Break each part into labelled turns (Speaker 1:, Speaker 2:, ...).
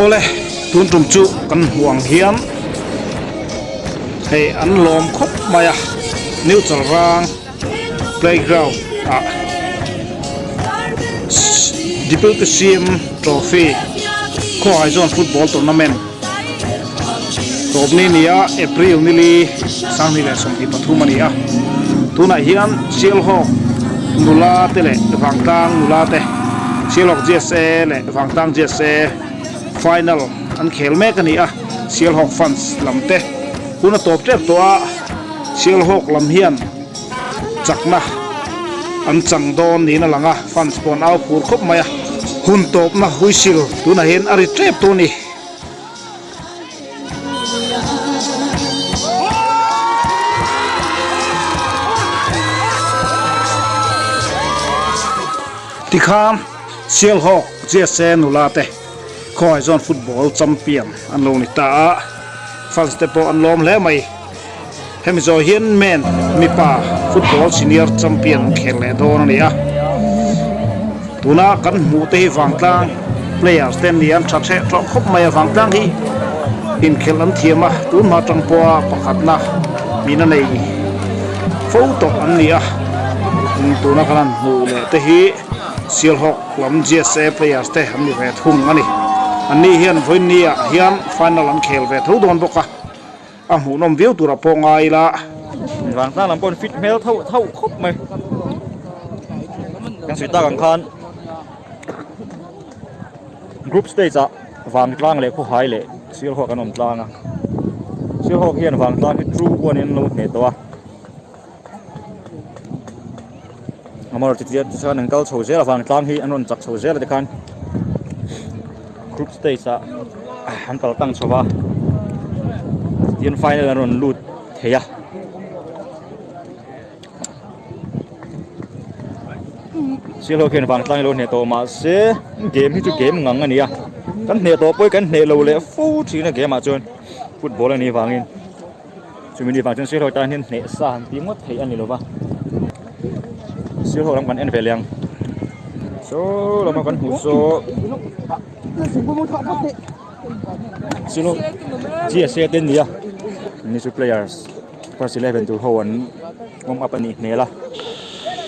Speaker 1: ole tun tum chu kan huang hiam hei an lom khop maya neutral rang playground Deputy CM Trophy Khoi Zone Football Tournament top ni nia April nili sang ni le som ki pathuma nia tuna hian Sialhawk nula te le wangtang nula te Sialhawk GSA le wangtang GSA final an khel mek ani a Sialhawk fans lamte tuna top trep to a Sialhawk lam hian chakna an changdon ni na langa fans pon au phur khop maya hun top na huisil tuna hen ari trep to ni tikham Sialhawk GSA nulate Khoi Zone Football Champion an lo ni ta fans te po an lom le mai hemizo hian men mipa football senior champion khele don ni a tuna kan mu te hi wangtlang players ten ni an thathe tro khop mai wangtlang hi in khel an thiama tun ma tang po pakhatna mina nei photo an ni a tuna kan mu le te hi Sialhawk lam GSA players te an ni ve thung ani ani hian voinia hian final an khel ve tho don boka a mu nom view tura po ngai la
Speaker 2: wangtlang lam pon fit mel thau khop mai kan sita kan khan group stage a wangtlang le kho hai le Sialhawk kan om tlang a Sialhawk hian wangtlang hi true one in lo ne to a amar titia san angkal chhoje la wangtlang hi anon chak chhoje la dekhan group stage a han pal tang chowa in final anon lut theya Sialhawk hian wangtlang lo ne to ma se game hi chu game ngang ania kan ne to poi kan ne lo le fu thina game a chon football ani wangin chumini wangchon Sialhawk tan hin ne sa han ti ngot thei ani lova Sialhawk lam kan en veliang so lama kan hu so Sialhawk GSA ten dia ni su players first 11 to hoan ngom up ani nela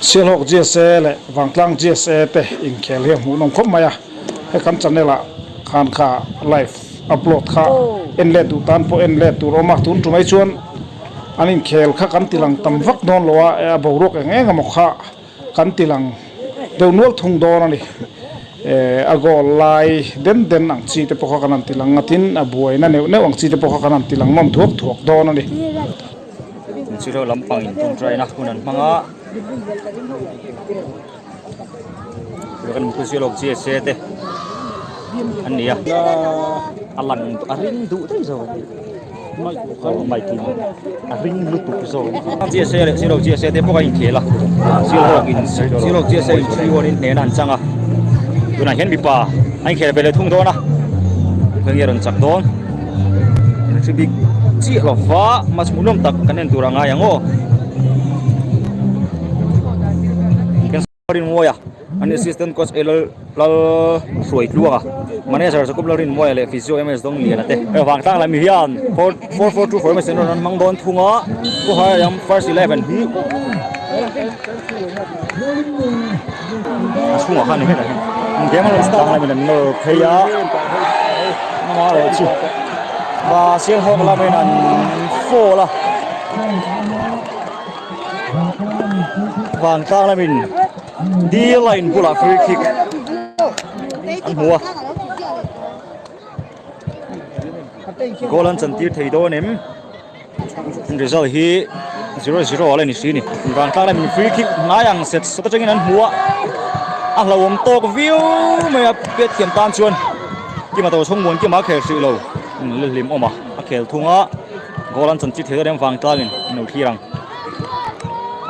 Speaker 1: Sialhawk GSA le wangtlang GSA te in khel hi mu nom khop maya he kan channel a khan kha live upload kha enlet tu tan po enlet tu roma tun tumai chuan anin khel kha kan tilang tam vak don lowa a borok enge ngam kha kan tilang deunol thung don ani agol lai den ang chi te pokha kanan tilang ngatin abuai na ne ang chi te pokha kanan tilang nom thuak don ani
Speaker 2: Sialhawk lampang in tung try na kunan mga kan mu Sialhawk GSA te ania alang aring du te zo mai ki aring lu tu zo GSA le Sialhawk GSA te poka in khela Sialhawk GSA 3-1 in ne nan changa tuna hian mi pa ai khel bele thung dona phengeron chak don tribik chi lo fa mas munom tak kanen turanga yango kan sorin moya an assistant coach elal froi luanga manager sakop lorin moya le physio ms dong lian ate wangtlang la mi hian 4-4-2 formation ron mang don thunga ko ha yam first 11 hi asuma khan ni game la start la min no kheya ma lo chi và Sialhawk la bên an four la wangtlang la min di line pula free kick an hua golan chantir thei do nem result hi 0-0 ala ni sini wangtlang la min free kick nayang set sota changin an hua a lawom tok view me a pet thiam tan chuan ki ma to chhongmon ki ma khel si lo lim oma a khel thunga golan chan chi thei dem wangtlangin no thirang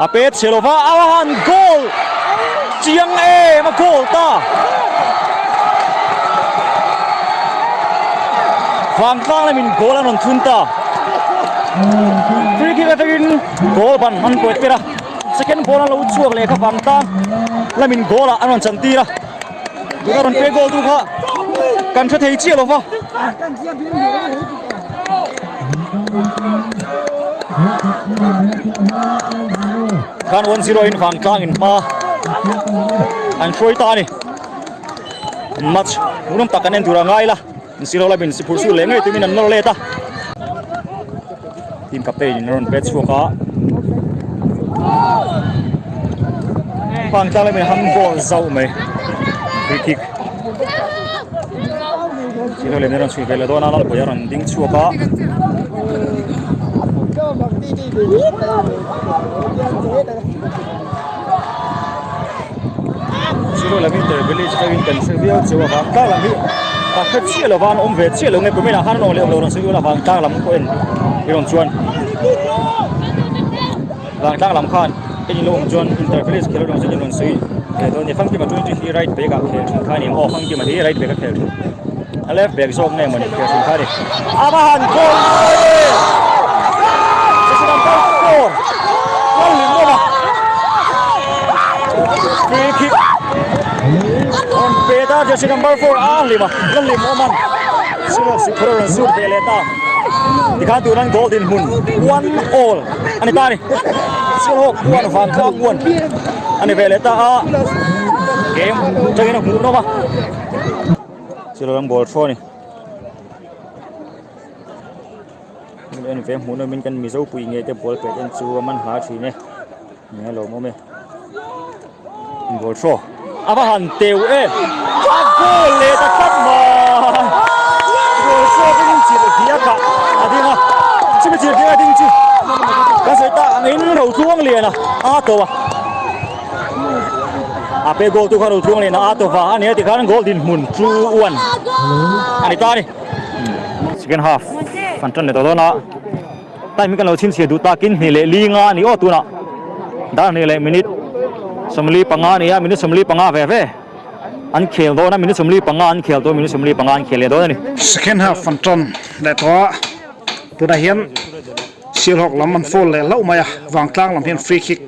Speaker 2: a pet selova awan goal chiang ma goal ta wangtlang la min golan on thunta free kick atakin goal ban man ko tira second ball lo chuak le kha wangtlang là mình goal là anh chẳng tí ra chúng ta còn pe goal tu kha cần cho thấy chia rồi không kan 1-0 in van klang in pa an troi ta ni match munum takanen dura ngai la silo la bin sipur su le ngai tumin an nor le ta team captain in ron bet chuka van klang le min ham goal zau mai free kick silo le ron sui vela dona la boya ron ding chuka silo la winter village ka winter servio chuwa ka ka la mi ta khat chia la van om ve chia lo ngai pumi la han no le lo ron silo la van ta lam ko en iron chuan van ta lam khan en lo chuan winter village khelo ron silo ron sui e do ni phang ki ma tu hi right back a khel thun khani o phang ki ma hi right back a khel thun a left back zok nei mani khel thun khani aba han ko free kick on beta jersey number 4 lima lim oman silo sikoro sur beleta dikha turan goal din hun 1-all ani tani silo 1 van kang 1 ani beleta game jagina hu no ba silo lang ball throw ni en ve hu no min kan mi zo pui nge te ball pe en chu man ha thi ne ne lo mo me ball throw aba han teu e a goal le ta kat ma goal throw bin chi de dia ka adinga chi bi chi dia ding chi ka sai ta ngin ro thuang le na a to wa a pe goal tu ka ro thuang le na a to wa ani ti kan goal din mun 2-1 ani ta ni second half fan tan le to na tai mi kan lo chin sia du ta kin ni le li nga ni o tu na da ni le minute samli panga ni ya minute samli panga ve ve an khel do na minute samli panga an khel do minute samli panga an khel le do ni
Speaker 1: second half fan ton le to tu da hian sil hok lam man fall le lau maya wang tlang lam hian free kick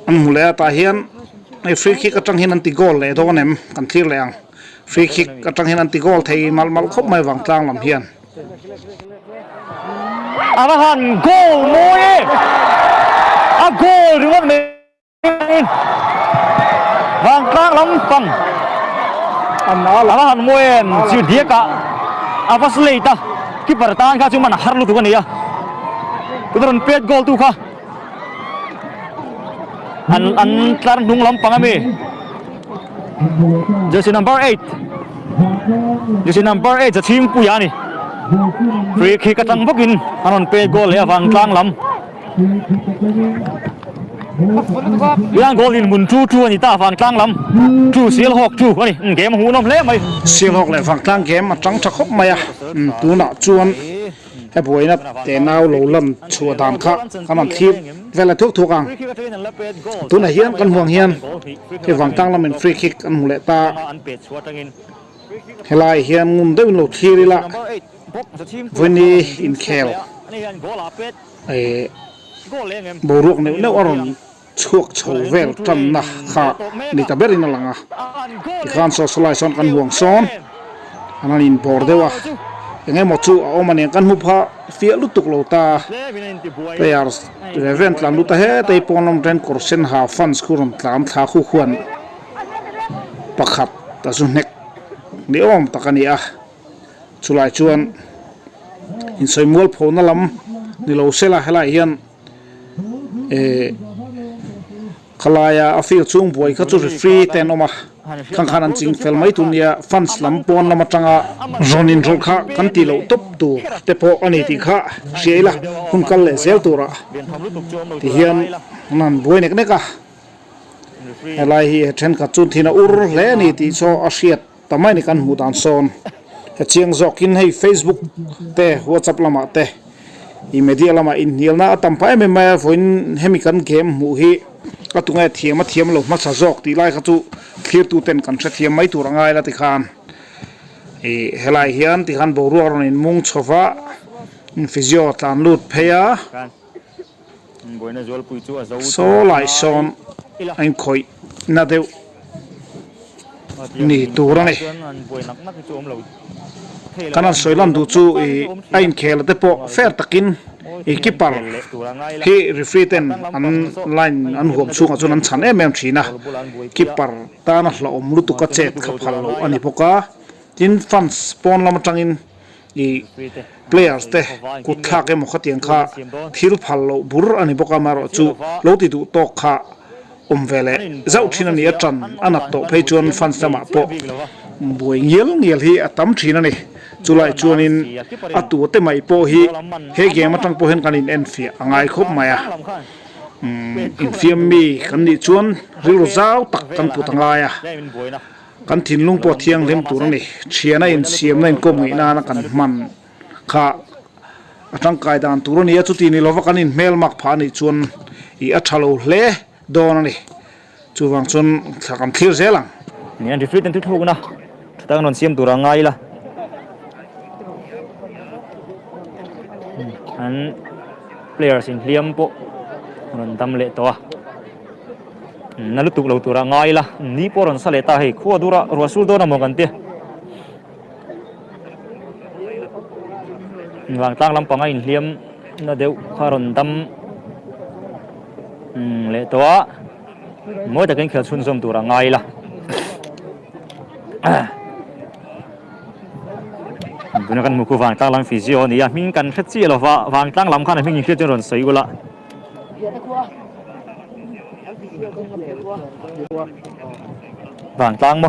Speaker 1: an mu le ta hian ai free kick atang hian anti goal le do nem kan thlir le ang free kick atang hian anti goal thei mal khop mai wang tlang lam hian
Speaker 2: Abahan goal moe a goal ringot me wang tlang lam pang abahan moe chu dia ka apas leita keeper tan kha chu man har lu tu kan ya tudron pet goal tu kha an tlang nung lam pang ame jersey number 8 the team pu ya ni free kick atang bokin anon pe goal ya wang tlang lam yang goal in mun 2-2 ani ta wang tlang lam 2 sil hok 2 ani game hu nom le mai
Speaker 1: sil hok le wang tlang game atang tha khop mai tu na chuan he boina te naw lo lam chua dan kha kaman thip vela thuk thuk ang tu na hian kan huang hian ke wang tlang lam in free kick an hule ta helai hian ngun de lo thiri la vini in khel boruk ne oron chuak chho vel tan na kha ni ta berin langa ti khan so solai son kan huang son anan in bor dewa nge mo chu o mane kan hu pha fia lutuk lo ta players event lam lu ta he te ponom tren korsen ha fans kuron tlam tha khu khwan pakhat ta su nek ni om takania chulai chuan in soimol phona lam ni lo sela hela hian khalaya afil chung boy ka chu free ten oma khang khan an ching fel mai tunia fans lam pon lama tanga zonin rol kha kan ti lo top tu te po ani ti kha sheila hun kal le sel tura ti hian nan boy nek neka helai hi then ka chun thina ur le ni ti so asiat tamai ni kan hu dan son chiang zokin hei Facebook te WhatsApp lama te media lama in hilna tampa me voin hemikan game mu hi atunga thiam lo ma sa jok ti lai kha chu clear tu ten kan thia thiam mai tur angai la ti khan helai hian ti khan boru aron in mung chowa physio tan lut pheya so lai son anh khoi na deu ni tura ni kanan soilan du chu I ain khel te po fair takin keeper hi referee ten an line an huam chunga chun an chan em thina keeper ta na hla om lu tu ka chet kha phal lo ani poka tin fans pon lam tangin I players te kut kha ke mo khatiang kha thil phal lo bur ani poka maro chu lo ti du tok kha vele zau thina ni atran anat to phei chuan fans tama po buai ngel hi atam thina ni chulai chuanin atu te mai po hi he game atang po hen kanin enfia angai khop maya infiam mi kan ni chuan ril zau tak kan putanga ya kan thin lung po thiang lem tur ni thiana in siam na in kom ngai na kan man kha atang kai dan tur ni chu ti ni lova kanin mel mak pha ni chuan I athalo hle don ni chuwang chun thakam thir zelang
Speaker 2: ni an referee ten tu thuk na tang non siam tura ngai la an players in liam po ron dam le to na lutuk lo tura ngai la ni poron sale ta hei khuwa dura ruasul do na mo kan te wang tang lam panga in liam na deu kharon dam le to moi ta ken khel chun som tura ngai la buna kan muku wang tang lam physio ni ya min kan khet chi lo wa wang tang lam khan min khet ron sei gula vàng tang mo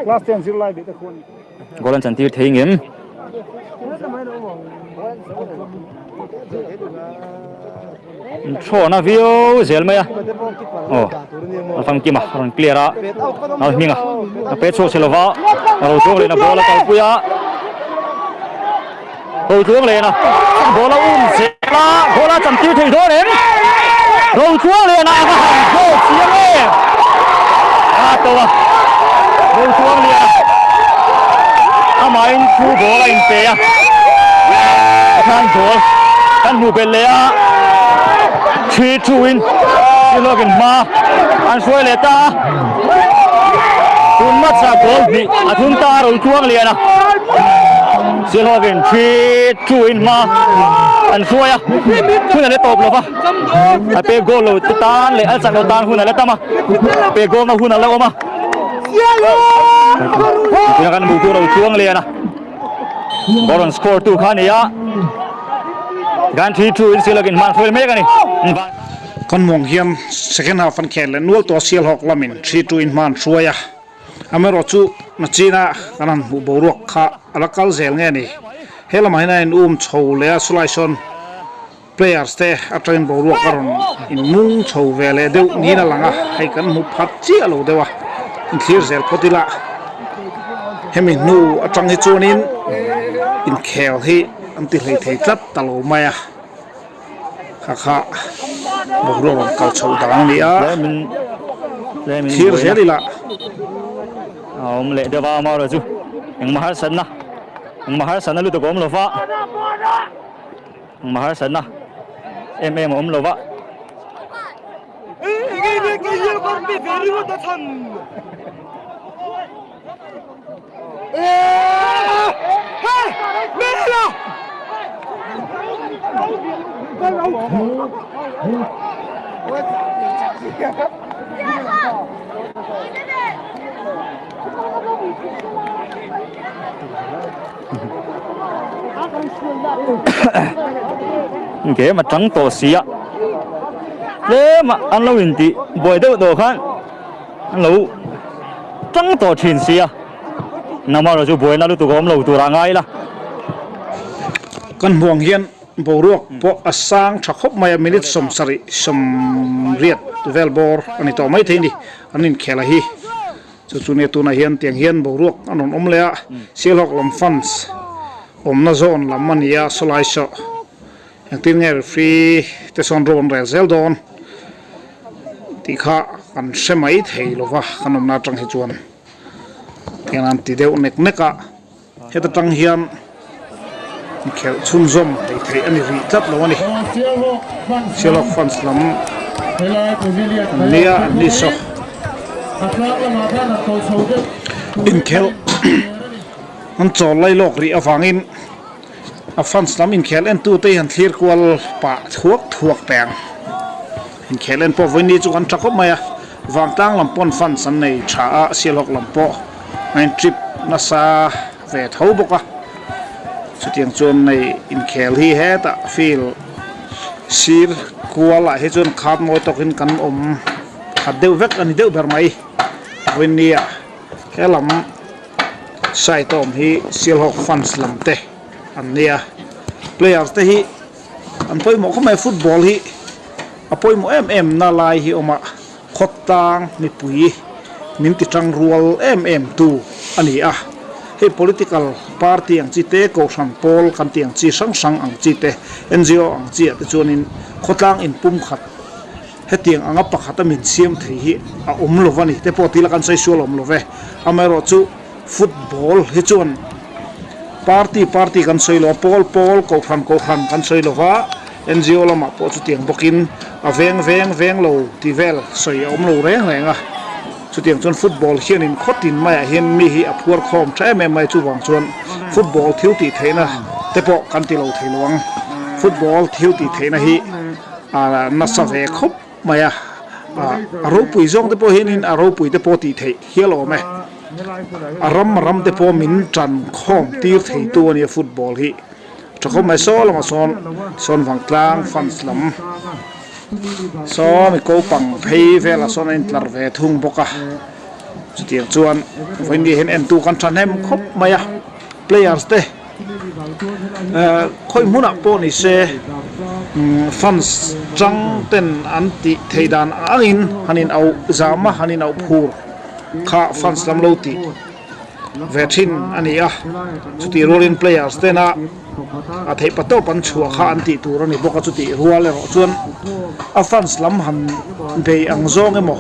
Speaker 1: last time zil lai bi ta khon
Speaker 2: golan chan tir thei ngem thona view zel maya oh alfam kima ron clear a al minga a pe cho selova ro chuang le na bola kal puya ro chuang le na bola zela bola chan tir thei do nem ro chuang le na go chiang le a to wa ro chuang le a mai chu bola in pe a kan bol kan mu bel le a 3-2 in silogin ma an suai le ta tun mat sa gol ni athun ta ro chuang le na silogin 3-2 in ma an suai a thun le top lo ba a pe gol lo tan le al sang lo tan hun le ta ma pe gol na hun le o ma ya kan bu ro chuang le na boron score 2 khani ya gan 3-2 in silogin ma suai me kani
Speaker 1: kon mong hiam second half an khel nual to sial hok lamin 3-2 in man suaya amero chu na china kanan bu borok kha alakal zel nge ni helama hina in chhole a sulai players te atrain borok karon in mung chho vele deu ni na langa hai kan mu phat chi alo dewa in clear zel potila hemi nu atang hi chuanin in khel hi anti hlei thei tlat talo maya kha borok kal chho dang ni a clear zel ila
Speaker 2: om le de ba ma ro chu eng mahar san na lu to gom lo fa mahar san na em om lo va cái mà trắng tổ xí ạ, thế mà ăn lâu hình tí bồi đâu đồ khác ăn lâu trắng tổ chín xí à, nằm ở chỗ bồi nó lúc tụi gom lâu tụi ra ngay là
Speaker 1: kan buang hian borok po asang thakop maya minute somsari somriat velbor ani to mai theini anin khela hi chune tu na hian tiang hian borok anon omlea silok lam fans omna zone lamania solai so tin nge free te son ron rel zel don ti kha kan semai thei lova kanom na tang hi chuan tian ti deu nek neka heta tang hian khel chun zom thei ani ri tlat lo ani Sherlock fans lam nia ni so in khel an chol lai lok ri awangin a fans lam in khel en tu te han thlir kwal pa thuak peng in khel en po voini chu kan thakop maya wang tang lam pon fans an nei tha a Sherlock lam po nine trip na sa ve thau boka chutiang chon nei in khel hi he ta feel sir kuala he chon khat moi tokin kan khat deu vek ani deu ber mai winia helam sai tom hi Sherlock fans lam te ania players te hi an poi mo khomai football hi apoi mo na lai hi oma khotang ni pui min ti tang rual tu ani a he political party ang chi te ko san pol kan tiang chi sang ang chi te NGO ang chi te chuanin khotlang in pum khat he tiang anga pakhat min siam thei hi a lovani te po tila kan sai sual love amero chu football he chuan party kan sai lo pol ko khan kan sai lova NGO lama po chu tiang bokin a veng lo ti vel sai lo renga chu tiang chon football hian in khotin mai hian mi hi a phuar khom tha mai chu wang chuan football thiu ti theina te po kan ti lo theiluang football thiu ti theina hi na sa ve khop maya aro pui zong te po hian in aro pui te po ti thei hialo me ram te po min tran khom tir thei tu ani football hi thakho mai so lama son wang tlang fans lam so mi ko pang phei vela son in tlar ve thung boka chutiang chuan voini hen en tu kan thanem khop maya players te khoi muna po ni se fans chang ten anti theidan angin hanin au zama hanin au phur kha fans lam lo ti vethin ania chuti rolling players te na a thei pato pan chua kha anti tur ani boka chuti rual ro chuan a fans lam han be ang zong emo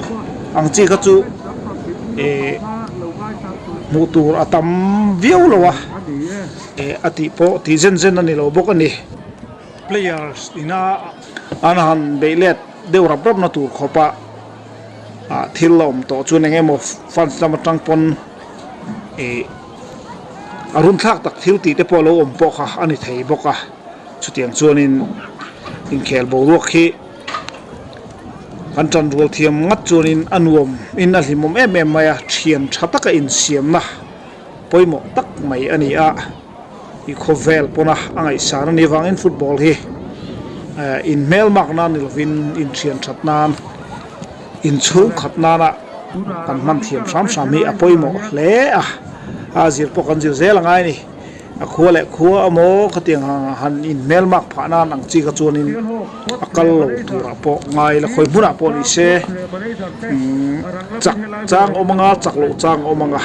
Speaker 1: ang chi ka chu mutur atam viau lowa ati po ti zen ani lo boka ni players ina anahan beilet deu rap na tur khopa thilom to chuan engemo fans lam tang pon arun thak tak thil ti te polo po kha ani thei boka chutiang chuanin in khel bo ruak hi kan chan rul thiam ngat chuanin anuam in a hlimom maya thian thataka in siam na poimo tak mai ani a i khovel pona angai sar ni wangin football hi in mel makna ni lovin in thian thatnan in chung khatna na kan man thiam sam mi a poimo hle azir po kan zir zel ngai ni a khuwa amo khatiang han in mel mak phana nang chi ka chuanin akal lo tura po ngai la khoi buna po ni se chang omanga chaklo chang omanga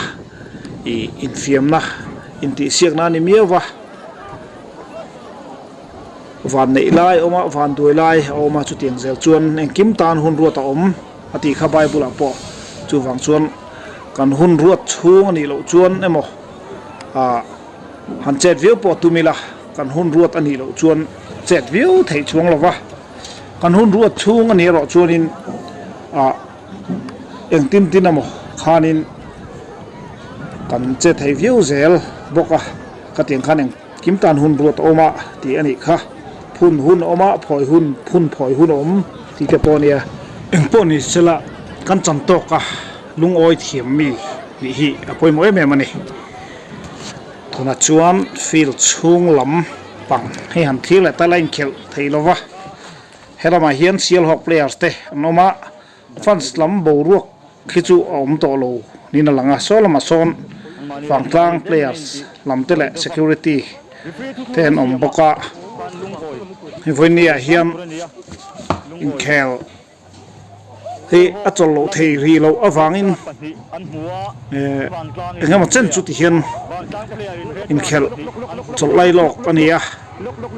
Speaker 1: i in fiam na in ti siak na ni miawa van nei lai oma van doi lai oma chu tiang zel chuan eng kim tan hun ruat om ati kha bible po chu wang chuan kan hun ruat chung ani lo chuan emo han chet view po tumila kan hun ruat ani lo chuan chet view thei chuang lova kan hun ruat chung ani ro chuanin eng tin amo khanin kan chet thei view zel boka ka tiang khaneng kim tan hun ruat oma ti ani kha phun hun oma phoi hun phun phoi hun om ti te ponia eng poni sela kan chan to ka lung oi thiam mi hi apoi mo em ani tuna chuan field chung lam pang he han thil la ta line khel theilova helama hian Sherlock players te noma fans lam bo ruak khichu om to lo ni na langa solama son wangtlang players lam te le security ten om boka voinia hian in khel he achol lo thei ri lo awangin engama chen chu ti hian in khel chol lai lok ania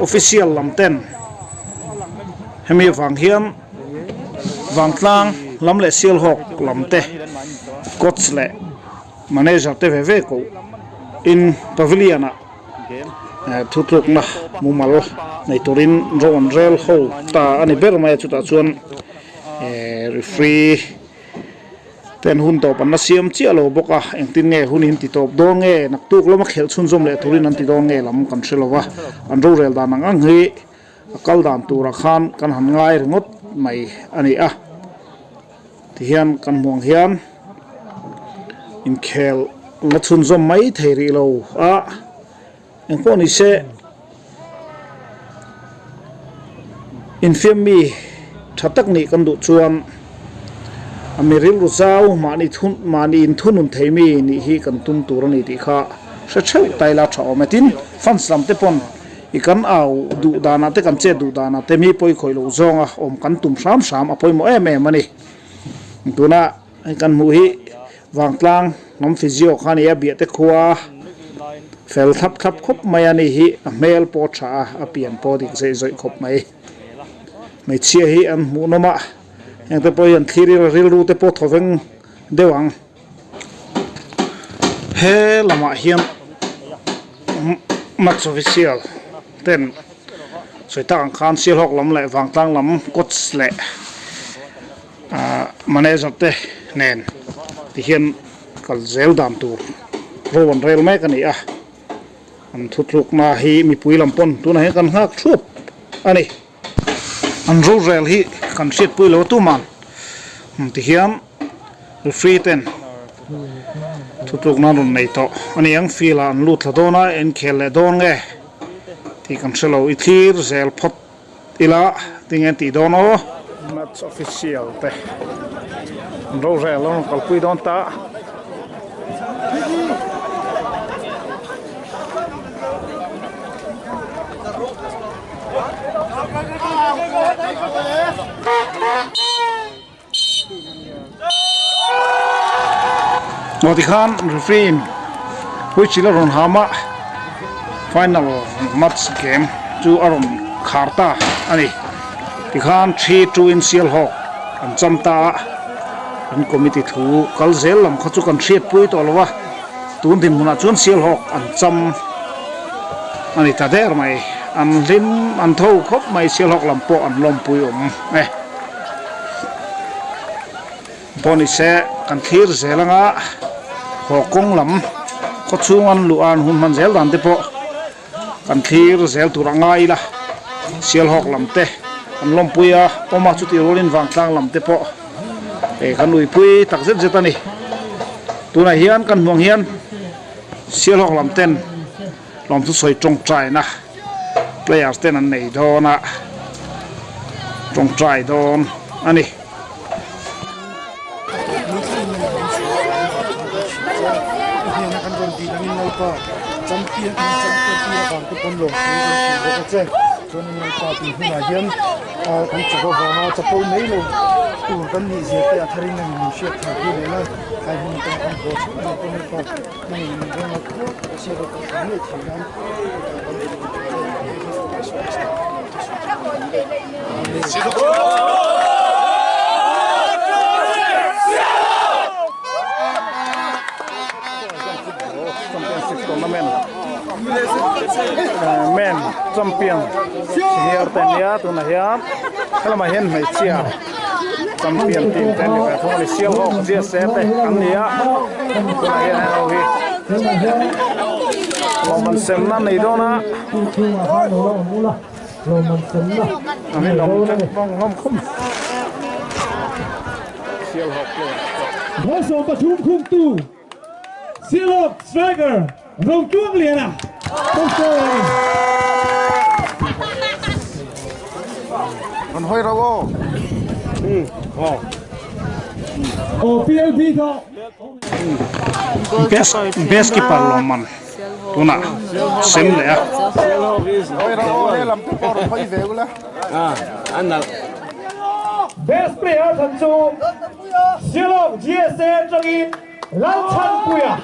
Speaker 1: official lam ten hemi wang hian wangtlang lam le Sherlock lam te coach le manager te ve ko in pavilion thu truk na mumal nei turin ron rel ho ta ani ber mai chu ta chuan referee ten hun to pan na siam chi alo boka engtin nge hunin ti top do nge nak tuk lama khel chhun jom le turin an ti do nge lam kan shelawa an ro rel dan ang hi akal dan tura khan kan han ngai ringot mai ani a ti hian kan muang hian in khel la chhun jom mai theiri lo a eng poni se in mi thatak ni kan du chuan amiril ruzau mani in thunun theimi ni hi kan tum turani ti kha se cheu taila thaw metin fans lam te pon ikan au du dana te kan che du dana te mi poi khoi lo zonga om kan tum sam apoi mo em mani tuna kan mu hi wangtlang nom physio khani ya bia te khuwa fel thap khop mai ani hi a mel po tha a pian po dik zoi khop mai chia hi an mu noma yang te poi an thiri ril ru te po thoveng dewang he lama hian match official ten soitang khan sil hok lam le wangtlang lam coach le manager te nen ti hian kal zel dam tur rowan rel mai kan a an thutluk na hi mi pui lampon tuna he kan hak thup ani an ro rel hi kan sit pui lo tu man ti hian referee ten thutluk na ron nei to ani ang fila an lut la dona en khel le don nge ti kan selo I thir zel phot ila tingen ti dono match official te ro rel on kal pui don ta Noti Khan referee which is on Hama final match game to Aron Kharta ani Khan 3-2 in Sial Hawk and Chamta and committee to Kalzel and Khachu kan thriat pui to lawa tun din muna chun Sial Hawk and Cham ani ta der mai an lim an tho khop mai Sial Hawk lampo an lom pui poni se kan thir zelanga hokong lam khochungan luan hun man zel dan te po kan thir zel turanga ila Sial Hawk lam te an lom puya oma chuti rolin wangtlang lam te po kan lui pui tak zet zetani tuna hian kan muang hian Sial Hawk lam ten lom tu soi trong trai na players ten an nei dona trong trai don ani champion bang tu pon lo ko che chon ni pa ti huna hian kan chago ha chapo nei lo tu kan ni je te atharin na ni she tha hi le la kai hun ta kan ko chu na ko ni pa nei ni ga na ko se ro ka ni thi nan men champion here ten ya tu na hian kala ma hian mai chia champion team ten ka thong le Sial Hawk je se te an nia tu na hian ho hi loman sem na nei dona loman sem na ani lom chen bang ngom khum Sial Hawk le
Speaker 3: so pathum khum tu Sial Hawk striker rong chuang liền à
Speaker 1: còn hơi đâu
Speaker 3: PLP thôi
Speaker 1: best keeper loman tuna sem le hơi đâu để làm tiếp rồi hơi về luôn
Speaker 3: anh là best player thần số Sial Hawk GSM trong in Lan Chan Puya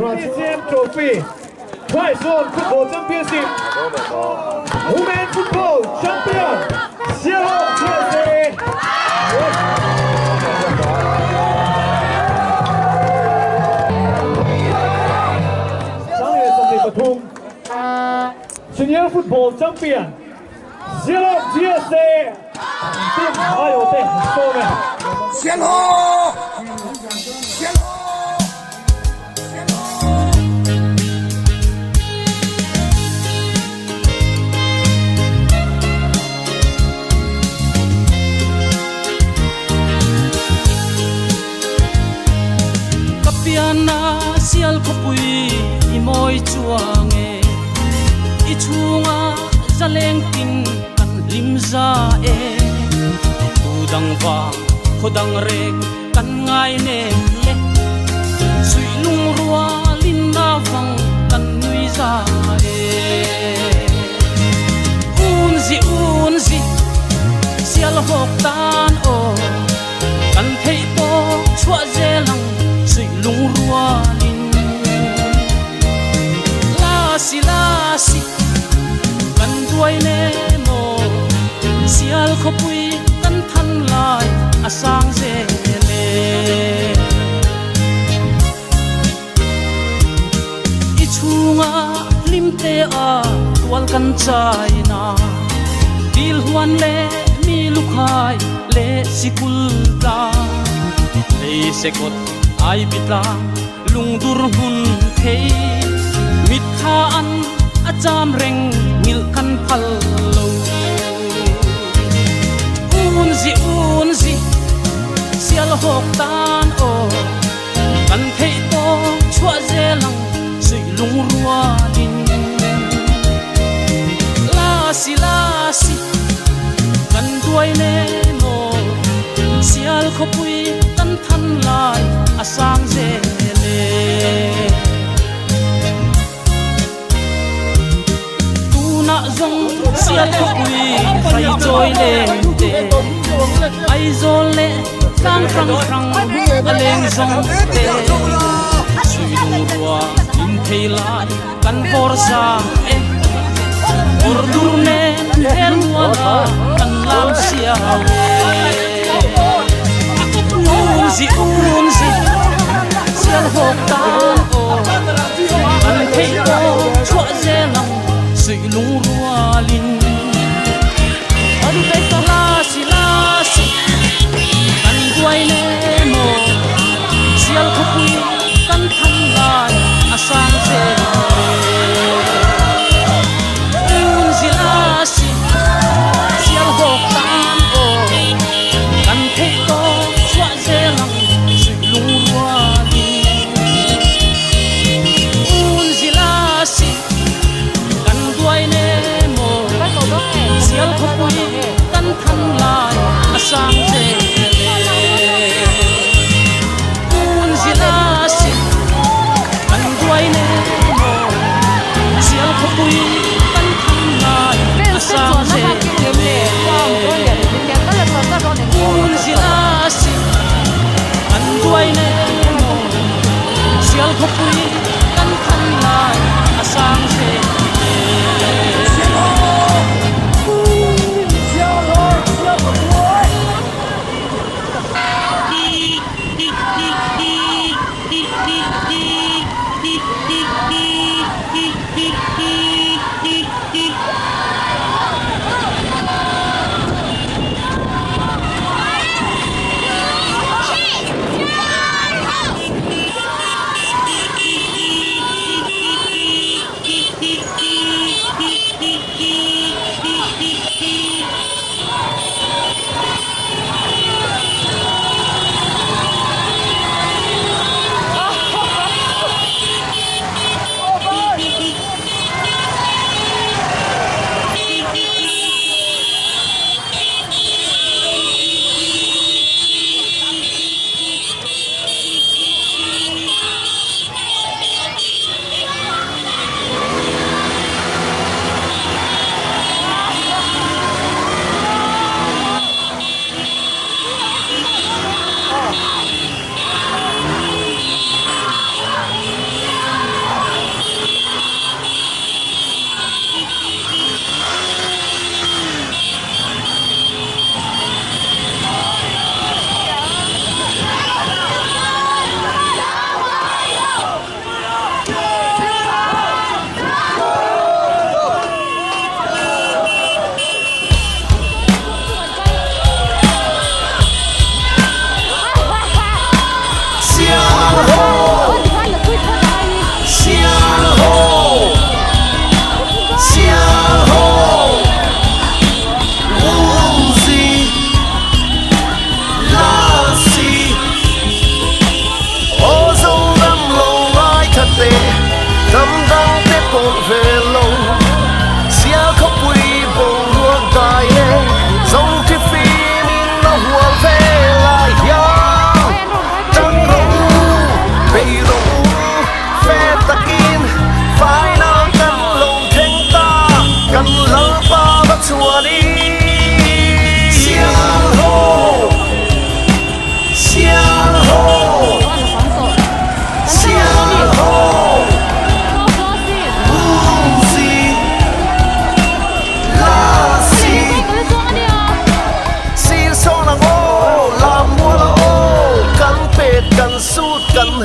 Speaker 3: GSM Trophy Try Zone Football Championship Women Football Champion Siêu GSC Trang Nghệ Sông Thị Bật Thung Senior Football Champion Siêu GSC Team IOT Storm
Speaker 4: 先后，先后。
Speaker 5: Kapiana sial khopui imoi chuange ichunga zaleng tin kan limza e udang wa khodang rek kan ngai ne le sui lung ruwa lin na wang kan nui za e unzi sial hok tan o kan thei po chua zelang sui lung ruwa lin lasi kan duai ne mo sial khopui kan than lai asang ze le ichunga limte a wal kan chai na dil huan le mi lukhai le sikul ta le sekot ai bitlang lungdur hun thei mit kha an acham reng mil kan phal lo unzi sial hok tan o kan thei to chua zelang sui lung ruwa din lasi kan duai ne mo sial khopui kan than lai asang ze le tu na zong sial khopui khai joy le te ai zol le kan frang aleng zong te sui lung ruwa in thei lai kan por sa e or dur ne el wala kan lam sia unzi sial hok tan o kan thei to chua zelang sui lung ruwa lin adu kai ka lasi kan duai ne mo sial khopui kan than lai asang ze unzi lasi sial hok tan o kan thei to chua zelang sui lung ruwa lin unzi lasi kan duai ne mo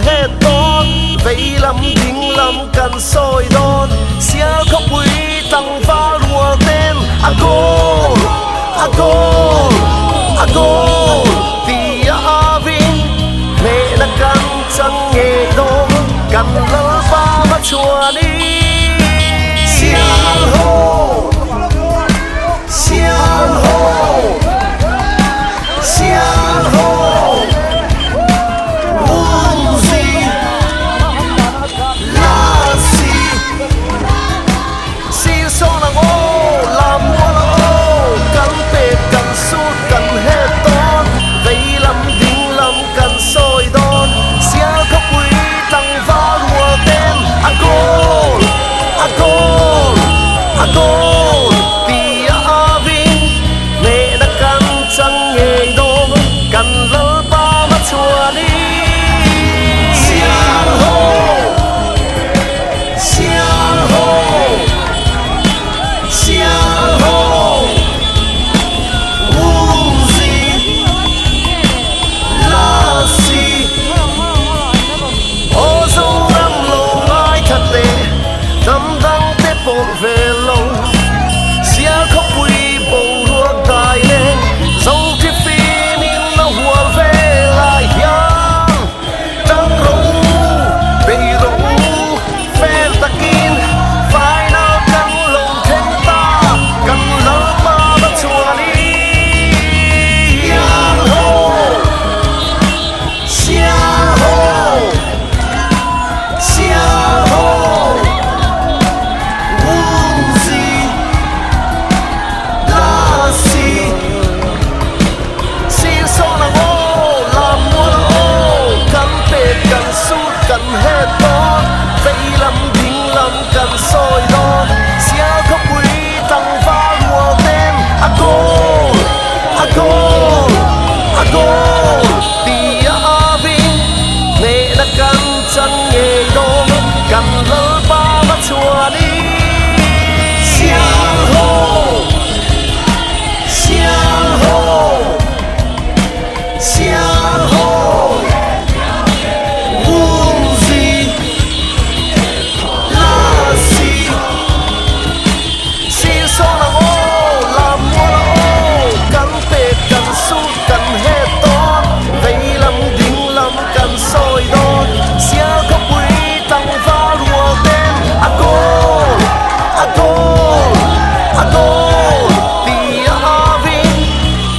Speaker 6: hết đón vậy lắm đinh lắm cần soi đón xia khóc quý tăng phá lùa tên a goal a goal a goal tia avin mẹ đã căn chẳng nghe đón cần lỡ ba bắt chùa đi xiang hồ xiang hồ xiang hồ Uzi la si sông là ô làm mua là ô cắn bệt cắn sút cắn hết đón vậy lắm đinh lắm cắn soi đón xia khóc quý tăng phá lùa tên a goal a goal a goal tia avin mẹ đã cắn chẳng nghe đón cắn lỡ ba mắt chùa đi xiang hồ xiang hồ xiang hồ Uzi la si ô dấu năm lâu ai thật tệ đâm đắng tết bồn về lâu xia khóc quý bầu ruột đại lên dấu khi phi nín nó hùa về lại yang trăng râu bị râu phen ta kín phải nào cắn lồng thêm ta cắn lỡ ba bắt chùa đi yang hồ xiang hồ xiang hồ Uzi la si xin sông là ô làm mua là ô cắn bệt cắn sút cắn hết đón vậy lắm đinh lắm cắn soi đón xia khóc quý tăng phá lùa tên a goal a goal a goal tia avin mẹ đã cắn chẳng nghe đón cắn lỡ ba bắt chùa đi xiang hồ xiang hồ xiang hồ Uzi la si xin sông là ô làm mua là ô cắn bệt cắn sút cắn hết đón vậy lắm đinh lắm cắn soi đón xia khóc quý tăng phá lùa tên a goal a goal a goal tia avin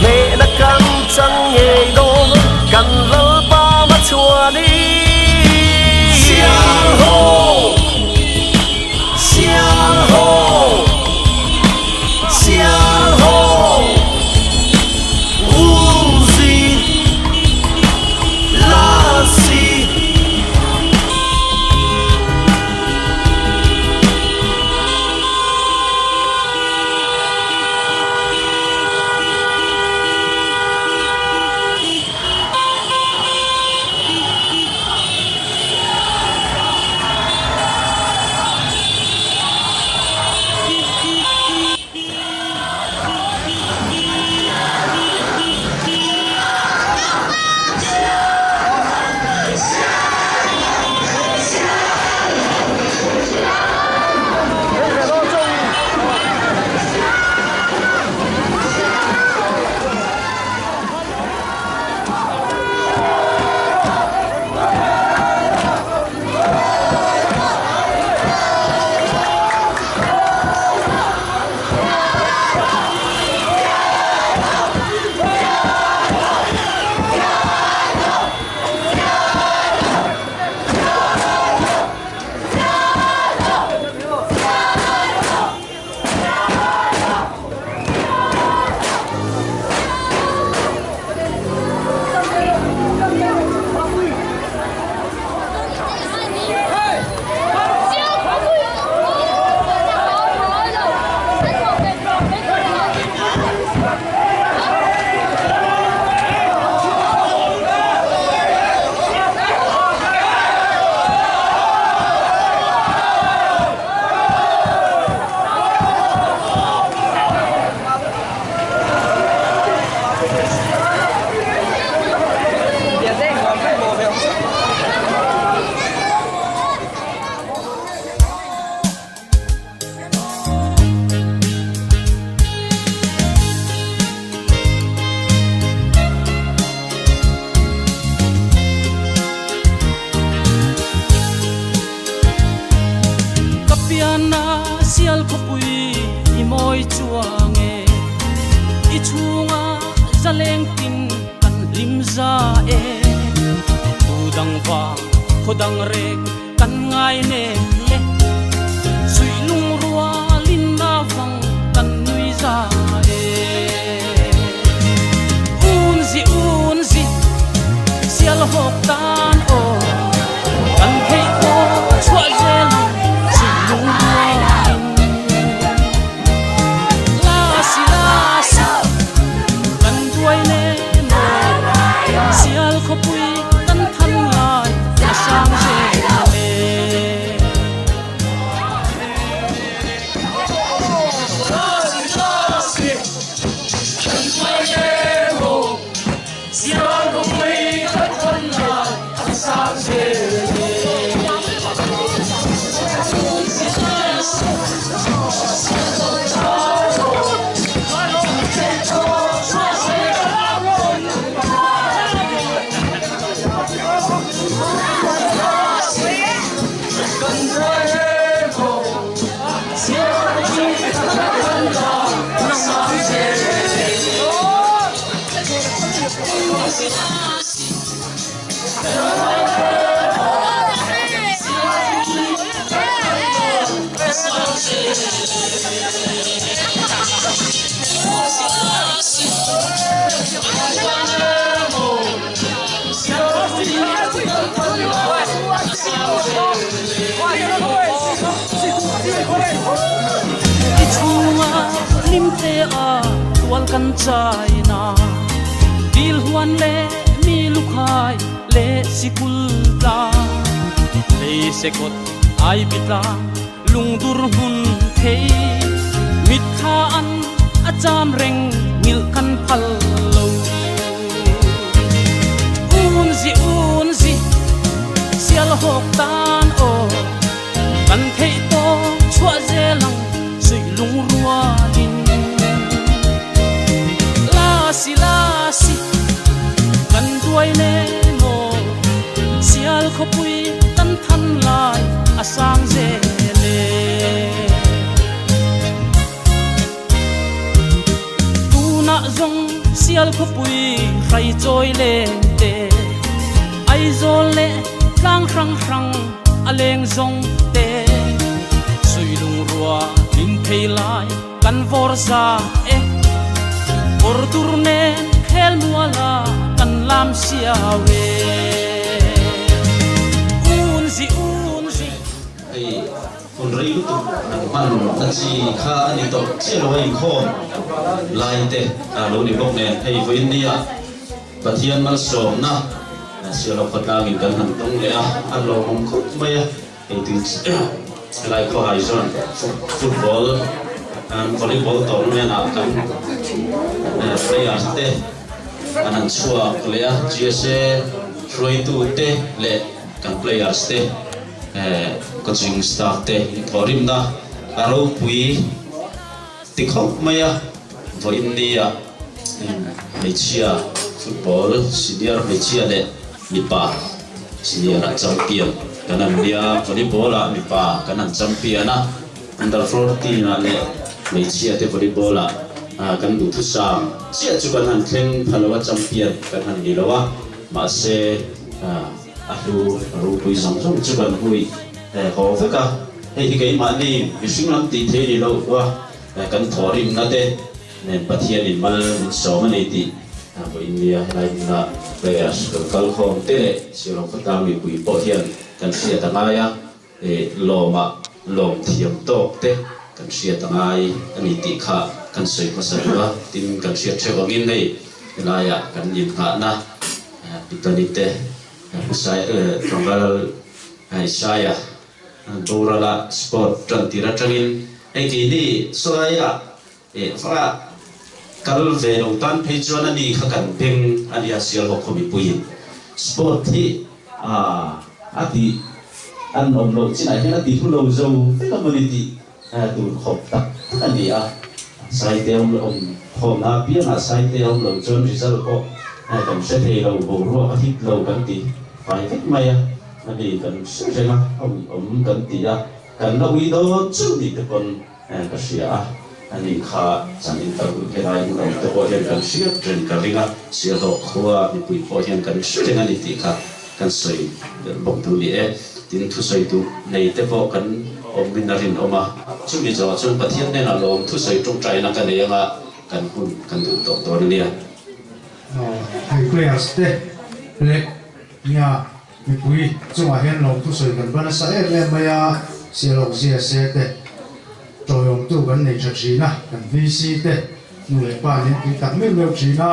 Speaker 6: mẹ đã cắn chẳng nghe đón
Speaker 5: za e udang va khodang rek kan ngai ne le sui lung rua lin na vang kan nui za e un zi sial hok tan o kan thei ko chua zel sui lung rua la si kan duai ne no sial kho pui kan than lai na sang je Ichunga limte a tual kan chai na dil huan le mi lukhai le sikul ta le sekot ai bita lungdur hun thei mit kha an acham reng ngil kan phal lo un zi sial hok tan o kan thei to chua zelang sui lung rua din la si kan duai ne mo sial kho pui tan than lai asang je le tu na zong sial kho pui rai choi le te ai zol le lang rang aleng zong te sui lung rua lim thei lai kan vor za e por turne khel muala kan lam sia we un zi
Speaker 7: ai con rei lu tu man ta chi kha ani to che lo ai kho lai te a lo ni bok ne ai vo india pathian mal som na sia lo khat ang in kan han tong le a lo mong khot mai ai tin lai kho hai zon football volleyball to ne na kan players te anan chua klea gsa roi tu te le kan players te coaching staff te thorim na aro pui tikhok maya vo india mechia football senior mechia le mipa senior champion kanan dia volleyball a mipa kanan champion na under 14 na le mechia te volleyball a kan du thu sam sia chu kan han thleng phalawa champion kan han dilawa ma se alu pui sam sam chu kan hui ho veka hei hi ma ni mishing lam ti the ni lo wa kan thorim na te ne pathian in mal so ma nei ti bo india lai na players kal khom te siro khatang mi pui po hian kan sia tangaya lom thiam tok te kan sia tangai ani ti kha kan soi pasarwa tin kan sia thewangin nei laya kan yin kha na pitanite usai trongal saya dorala sport trantira trangin ai ki ni soya fa kal ve lo tan phe chona ni kha kan peng ani asial ho khomi pui sport thi ati an om lo china hena ti thu lo zo community tu khop tak ani sai te om khom na pia na sai te om lo chon result ko kan se thei lo bo ro a hit lo kan ti phải thích mày đi cần sẽ mà ông cần thì ra cần đâu ý đó chứ thì còn cái gì อันนี้ข้าจันอินตะกุเกลายเราตะโพเห็นกันเสียเรื่องกันริงเสียดอกหัวมีปุยโพเห็นกันเสียงอันนี้ที่ข้ากันสวยลงทุนนี้ดินทุสวยดูในเตโพกันอมบินารินออกมาช่วงนี้จะช่วงประเทศเนี่ยเราลงทุสวยตรงใจนักกันเองอ่ะกันหุ่นกันดูตัวนี้
Speaker 8: ให้เปลี่ยนสเตปเล็กเนี่ยมีปุยจังหวะเห็นลงทุสวยกันบ้านสายเอ็มยาเสียลงเสียเสเตโจยงตู้กันในชัดชีนะกันวีซีเตนู่นเลยป้าเนี่ยที่ตัดไม่เร็วชีนะ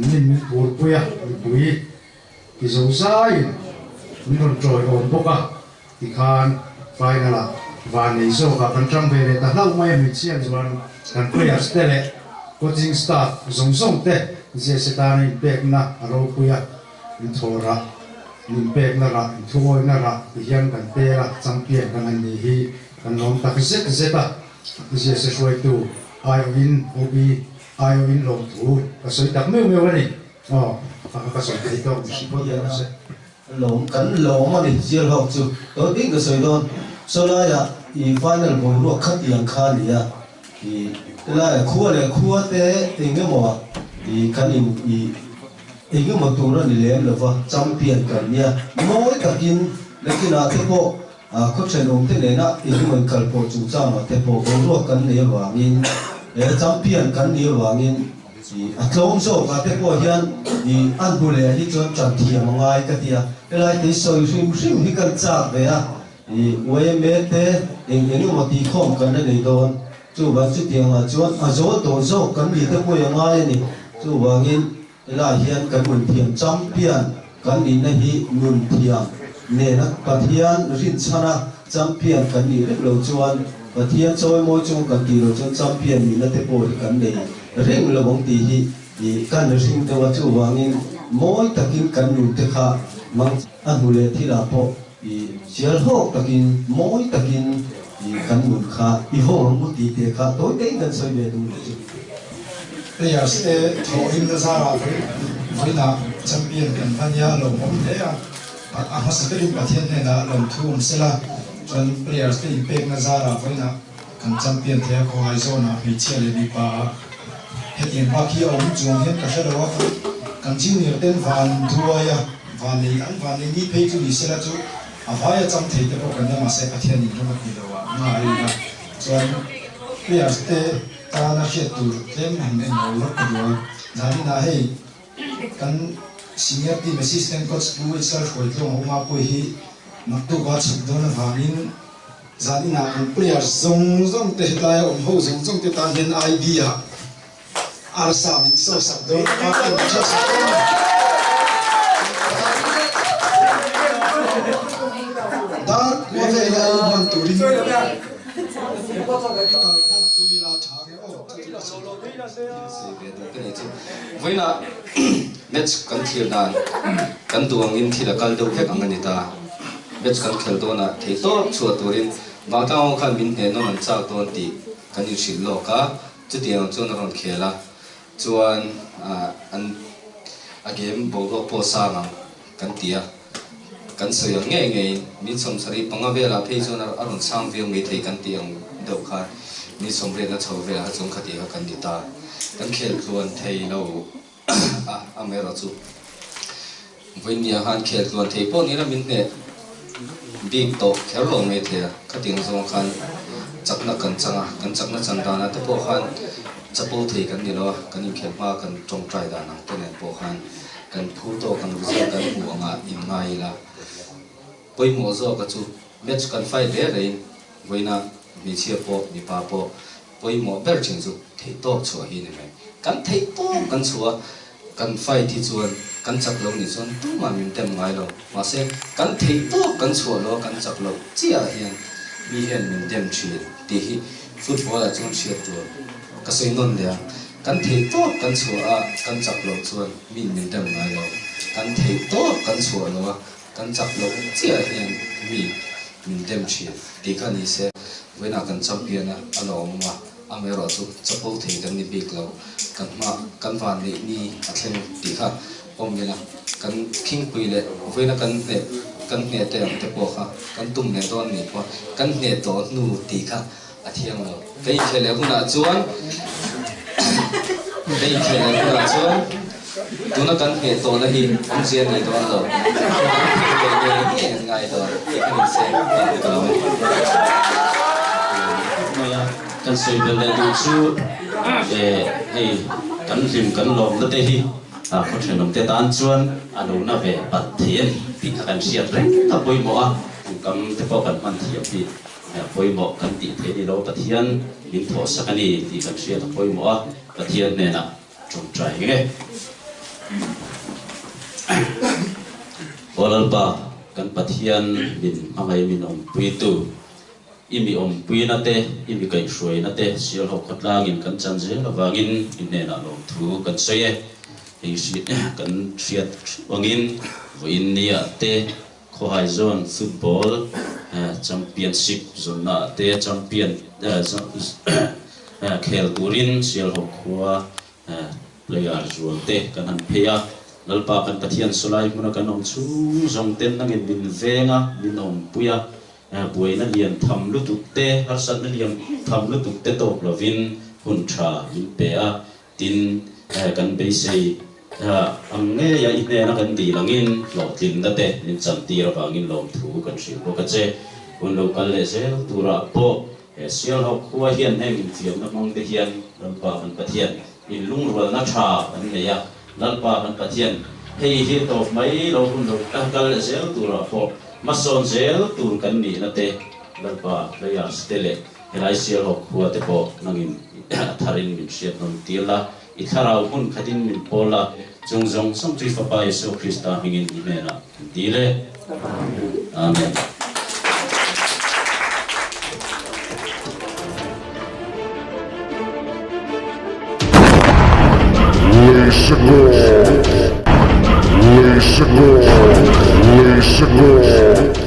Speaker 8: นี่มีปูปุยมีปุยที่สงสัยมีคนโจยองพวกอ่ะที่คานไฟนั่นแหละวันนี้โซ่กับกันจังเบรแต่เราไม่มีเชียงส่วนกันเปลี่ยนสเตปเลยก็จริงสตาร์ส่งเตเสียสตาร์นี่เบกนะเราปุยมีโทระมีเบกนะละมีถ้วยนะละที่ยังกันเตะละจังเปลี่ยนกันอันนี้ kan long tak zeta isi se shoi tu iowin obi iowin long tu ka soi tak meu ani ka soi thei to si po ya se
Speaker 6: lồng cắn lồng mà đi chiêu học chú tôi biết cái sợi đòn sau đó ya thì final bóng ruột khát yang khá đi ya thì là khua thế thì cái mỏ thì cái thì cái mỏ tu ra đi làm là vào champion cái nha mỗi cáikin lấy cái nào thế bộ khớp chân ông thế này nè thì mình cần bộ chủ trang mà thế bộ bóng ruột cắn này vàng in để champion cắn này vàng in thì lâu số cái thế bộ hiện thì ăn bù lệ thì cho chọn thiệt mà ngay cái thiệt cái này thì soi sim thì cần chặt vậy à thì quay mấy thế những mà thì không cần để đồn chú bạn chú tiền là chú dỗ tổ dỗ cần gì thế bộ ngay này chú bạn in là hiện cần mình thiệt champion cần đi này mình thiệt nên là bát hiền rin chana champion cần đi rất lâu chuan bát hiền chơi môi chung cần đi lâu chuan champion mình là thế bộ thì cần đi riêng là bóng tì thì cần riêng theo chú vàng in mỗi takin cần đủ thế khá mang ăn hủ lệ thì là bộ thì chiếu hộp takin mỗi takin thì cần đủ khá thì hộp một tí thế khá tối đấy cần soi về đủ
Speaker 8: bây giờ sẽ thổi in ra ra với là champion cần phải nhớ lồng bóng thế à sẽ cái điểm thiên này là lồng thu sẽ là chọn players cái impact na ra ra với là cần champion thế có hai zone là bị chia lên đi ba hết tiền ba kia ông chuông hết cả cái đó cần chịu nhiều tên van thua ya van này đi pay chú đi sẽ là chú à phải chăm thấy cái bộ cần mà sẽ cái thiên này nó mất đi đâu à mà đây là chọn players thế ta nó sẽ tụ thêm hàng này nhiều lắm cái đó là đi là hey cần senior team assistant coach bu itself ko tlong homa ko hi maktu ba chhudon hangin zani na players zong te hlai om ho zong te tan hen idea arsa min so sabdon ka kan cha dar ko ve la man turin
Speaker 7: với là match kan thil dan kan duang in thila kal do phek angani ta match kan khel do na thei to chu turin wa taw khan min ne no man cha ton ti kan yu shil lo ka chu tiang chu na ron khela chuan an a game bo go po sa ma kan tia kan soy nge min som sari panga vela phei chu na aron sang view nge thei kan tiang do kha mi som re na chho vela chung khati ha kan di ta kan khel chuan thei lo amera chu vinya han khel tuan thei po ni na min ne big to khel lo me the khating zong khan chakna kan changa kan chakna chandana te po khan chapo thei kan ni lo kan khel ma kan tong trai da na te ne po khan kan phu to kan ru kan huanga in ngai la poi mo zo ka chu match kan fai le rein voina mi chia po mi pa po poi mo ber ching chu thei to chu hi ne me kan thei to kan chua kan fai thi chuan kan chak lo ni chuan tu ma min tem ngai lo ma se kan thei to kan chua lo kan chak lo chia hian mi hian min tem chi ti hi football a chuan chia tu ka sei non le kan thei to kan chua kan chak lo chuan min tem ngai lo kan thei to kan chua lo kan chak lo chia hian min tem chi ti ka ni se wena kan champion a alom ma amero chu chapo thei kan ni big lo kan van ni athleng ti kha omela kan king puile voina kan ne te po kha kan tum ne don ni po kan ne to nu ti kha
Speaker 9: a thiam lo cái chuyện này cũng là chuan cái chuyện này cũng là chuan tụi nó cần phải tổ là hình ông riêng này đó rồi cái ngày đó cái mình sẽ
Speaker 7: kan soi bel du chu hey kan lim kan lom na te hi ko thenom te tan chuan anu na ve pathian pi kan siat re ta poi mo a kam te po kan man thiam pi poi mo kan ti the ni lo pathian min tho sakani ti kan siat poi mo a pathian ne na chung trai nge olal ba kan pathian min angai min om pui tu imi om pui na te imi kai shuai na te sial ho khatlang in kan chan je lawangin in ne na lom thu kan soye ei si kan siat wangin voin nia te kho hai zone football championship zone na te champion khel turin sial ho khwa player zual te kan han pheya lalpa kan pathian solai muna kan om chu zong ten nangin bin venga bin om puya buai na lian tham lu tuk te har san na lian tham lu tuk te tok lovin hun tha min pe a tin kan be sei ang nge ya ine na kan di langin lo tin da te nin chan ti ra bangin lom thu kan sil ko ka che kun lo kal le se tura po sial ho khuwa hian heng in fiam na mong te hian lalpa kan pathian in lung rual na tha an ne ya lalpa kan pathian hei hi to mai lo kun lo kal le se tura po mason zel tur kan ni na te lalpa player stele helai sial ho khuwa te po nangin tharin min siat non tila i tharau hun khatin min pola jong som tui fa pa yesu krista hingin imena dile amen
Speaker 4: Lay Sigur.